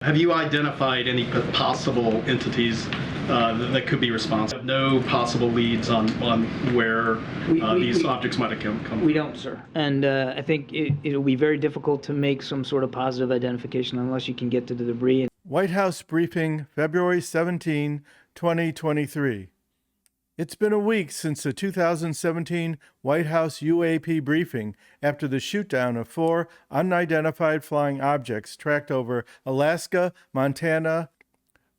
Have you identified any possible entities that could be responsible? No possible leads on where these objects might have come from? We don't, sir. And I think it'll be very difficult to make some sort of positive identification unless you can get to the debris. Whitehouse Briefing, February 17, 2023. It's been a week since the 2017 White House UAP briefing after the shootdown of 4 unidentified flying objects tracked over Alaska, Montana,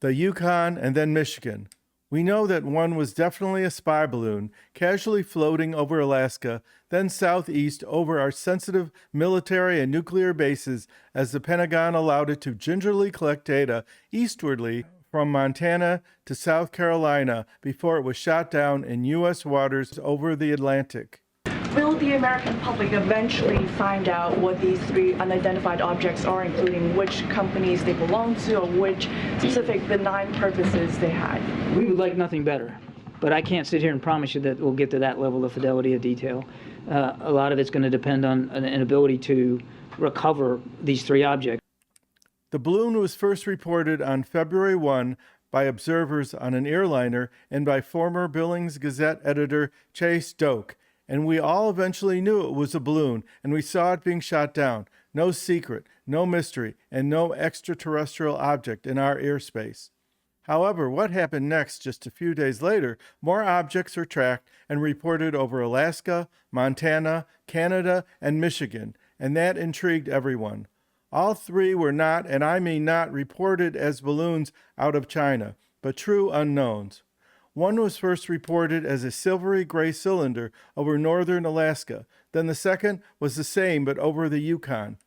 the Yukon, and then Michigan. We know that one was definitely a spy balloon, casually floating over Alaska, then southeast over our sensitive military and nuclear bases as the Pentagon allowed it to gingerly collect data eastwardly from Montana to South Carolina before it was shot down in U.S. waters over the Atlantic. Will the American public eventually find out what these 3 unidentified objects are, including which companies they belong to or which specific benign purposes they had? We would like nothing better, but I can't sit here and promise you that we'll get to that level of fidelity of detail. A lot of it's going to depend on an ability to recover these 3 objects. The balloon was first reported on February 1 by observers on an airliner and by former Billings Gazette editor Chase Doak, and we all eventually knew it was a balloon, and we saw it being shot down. No secret, no mystery, and no extraterrestrial object in our airspace. However, what happened next just a few days later, more objects were tracked and reported over Alaska, Montana, Canada, and Michigan, and that intrigued everyone. All 3 were not, and I mean not, reported as balloons out of China, but true unknowns. One was first reported as a silvery gray cylinder over northern Alaska. Then the second was the same, but over the Yukon.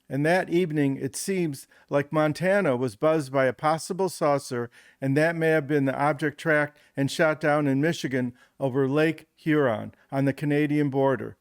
And that evening, it seems like Montana was buzzed by a possible saucer, and that may have been the object tracked and shot down in Michigan over Lake Huron on the Canadian border.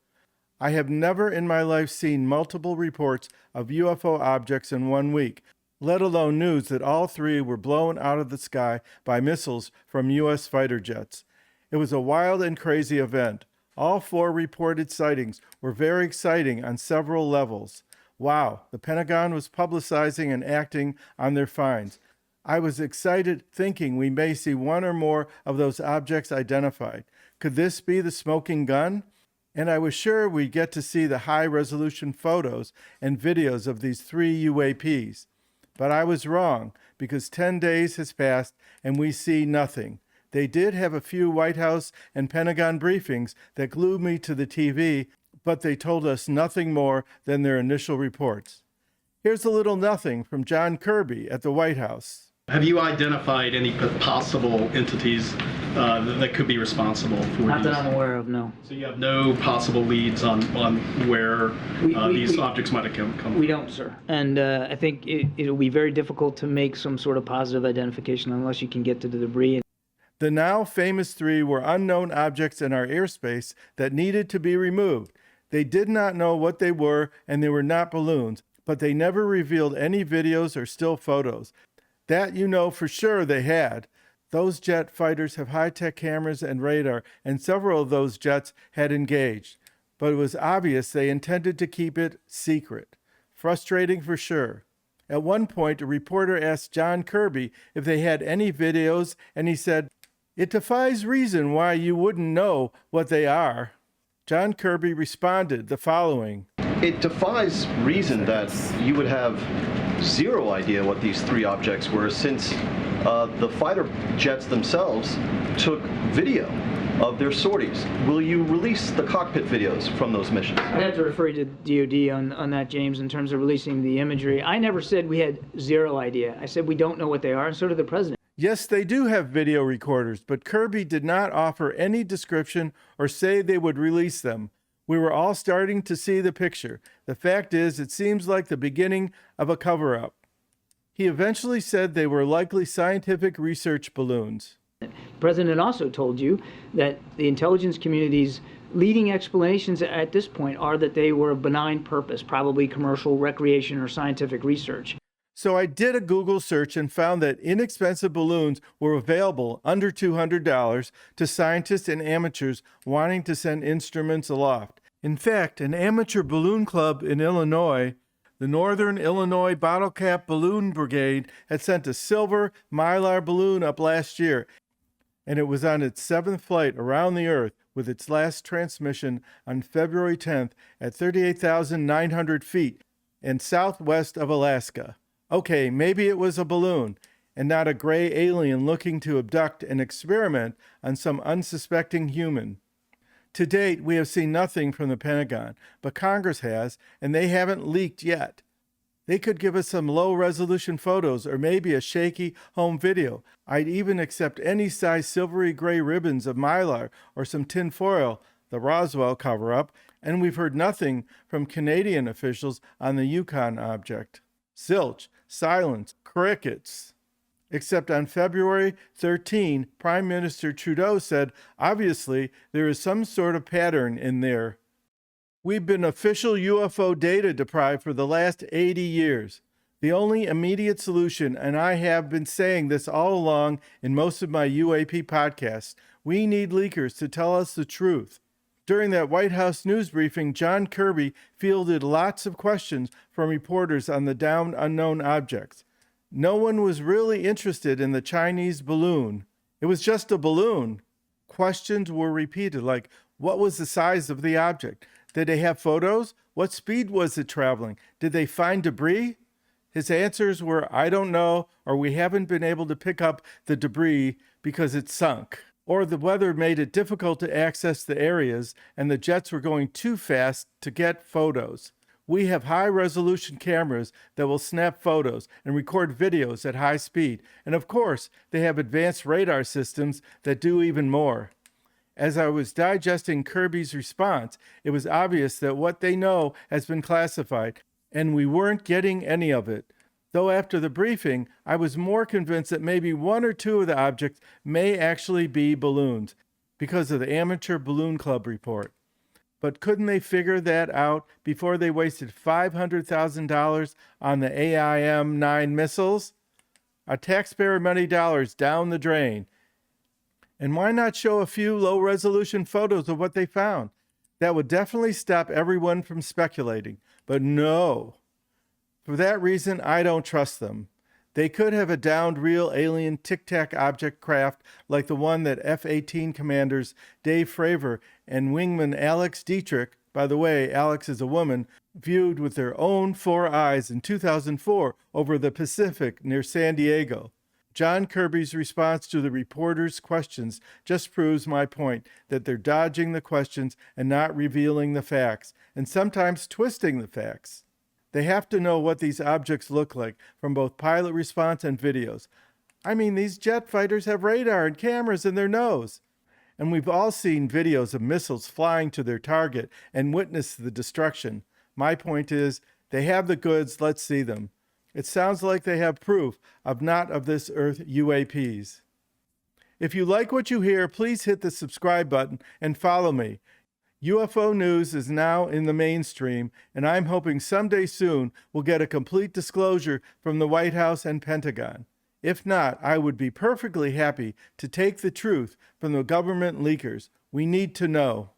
I have never in my life seen multiple reports of UFO objects in 1 week, let alone news that all 3 were blown out of the sky by missiles from U.S. fighter jets. It was a wild and crazy event. All 4 reported sightings were very exciting on several levels. Wow, the Pentagon was publicizing and acting on their finds. I was excited thinking we may see 1 or more of those objects identified. Could this be the smoking gun? And I was sure we'd get to see the high-resolution photos and videos of these 3 UAPs. But I was wrong, because 10 days has passed and we see nothing. They did have a few White House and Pentagon briefings that glued me to the TV, but they told us nothing more than their initial reports. Here's a little nothing from John Kirby at the White House. Have you identified any possible entities that could be responsible for Not these? that I'm aware of, no. So you have no possible leads on where these objects might have come from? We don't, sir. And I think it'll be very difficult to make some sort of positive identification unless you can get to the debris. The now famous 3 were unknown objects in our airspace that needed to be removed. They did not know what they were, and they were not balloons, but they never revealed any videos or still photos. That you know for sure they had. Those jet fighters have high-tech cameras and radar, and several of those jets had engaged. But it was obvious they intended to keep it secret. Frustrating for sure. At one point, a reporter asked John Kirby if they had any videos, and he said, "It defies reason why you wouldn't know what they are." John Kirby responded the following. It defies reason that you would have 0 idea what these 3 objects were, since the fighter jets themselves took video of their sorties. Will you release the cockpit videos from those missions? I'd have to refer you to DOD on that, James, in terms of releasing the imagery. I never said we had 0 idea. I said we don't know what they are, and so did the president. Yes, they do have video recorders, but Kirby did not offer any description or say they would release them. We were all starting to see the picture. The fact is, it seems like the beginning of a cover-up. He eventually said they were likely scientific research balloons. The president also told you that the intelligence community's leading explanations at this point are that they were of benign purpose, probably commercial, recreation, or scientific research. So I did a Google search and found that inexpensive balloons were available under $200 to scientists and amateurs wanting to send instruments aloft. In fact, an amateur balloon club in Illinois The Northern Illinois Bottle Cap Balloon Brigade had sent a silver Mylar balloon up last year, and it was on its 7th flight around the Earth with its last transmission on February 10th at 38,900 feet and southwest of Alaska. Okay, maybe it was a balloon and not a gray alien looking to abduct and experiment on some unsuspecting human. To date, we have seen nothing from the Pentagon, but Congress has, and they haven't leaked yet. They could give us some low-resolution photos or maybe a shaky home video. I'd even accept any size silvery gray ribbons of Mylar or some tin foil, the Roswell cover-up, and we've heard nothing from Canadian officials on the Yukon object. Zilch, silence, crickets. Except on February 13, Prime Minister Trudeau said, obviously, there is some sort of pattern in there. We've been official UFO data deprived for the last 80 years. The only immediate solution, and I have been saying this all along in most of my UAP podcasts, we need leakers to tell us the truth. During that White House news briefing, John Kirby fielded lots of questions from reporters on the downed unknown objects. No one was really interested in the Chinese balloon. It was just a balloon. Questions were repeated like, what was the size of the object? Did they have photos? What speed was it traveling? Did they find debris? His answers were, I don't know, or we haven't been able to pick up the debris because it sunk. Or the weather made it difficult to access the areas and the jets were going too fast to get photos. We have high-resolution cameras that will snap photos and record videos at high speed. And of course, they have advanced radar systems that do even more. As I was digesting Kirby's response, it was obvious that what they know has been classified, and we weren't getting any of it. Though after the briefing, I was more convinced that maybe one or two of the objects may actually be balloons, because of the Amateur Balloon Club report. But couldn't they figure that out before they wasted $500,000 on the AIM-9 missiles? Our taxpayer money dollars down the drain. And why not show a few low-resolution photos of what they found? That would definitely stop everyone from speculating. But no. For that reason, I don't trust them. They could have a downed real alien tic-tac object craft like the one that F-18 commanders Dave Fravor and wingman Alex Dietrich, by the way, Alex is a woman, viewed with their own 4 eyes in 2004 over the Pacific near San Diego. John Kirby's response to the reporters' questions just proves my point that they're dodging the questions and not revealing the facts, and sometimes twisting the facts. They have to know what these objects look like from both pilot response and videos. I mean, these jet fighters have radar and cameras in their nose. And we've all seen videos of missiles flying to their target and witnessed the destruction. My point is, they have the goods, let's see them. It sounds like they have proof of not of this Earth UAPs. If you like what you hear, please hit the subscribe button and follow me. UFO news is now in the mainstream, and I'm hoping someday soon we'll get a complete disclosure from the White House and Pentagon. If not, I would be perfectly happy to take the truth from the government leakers. We need to know.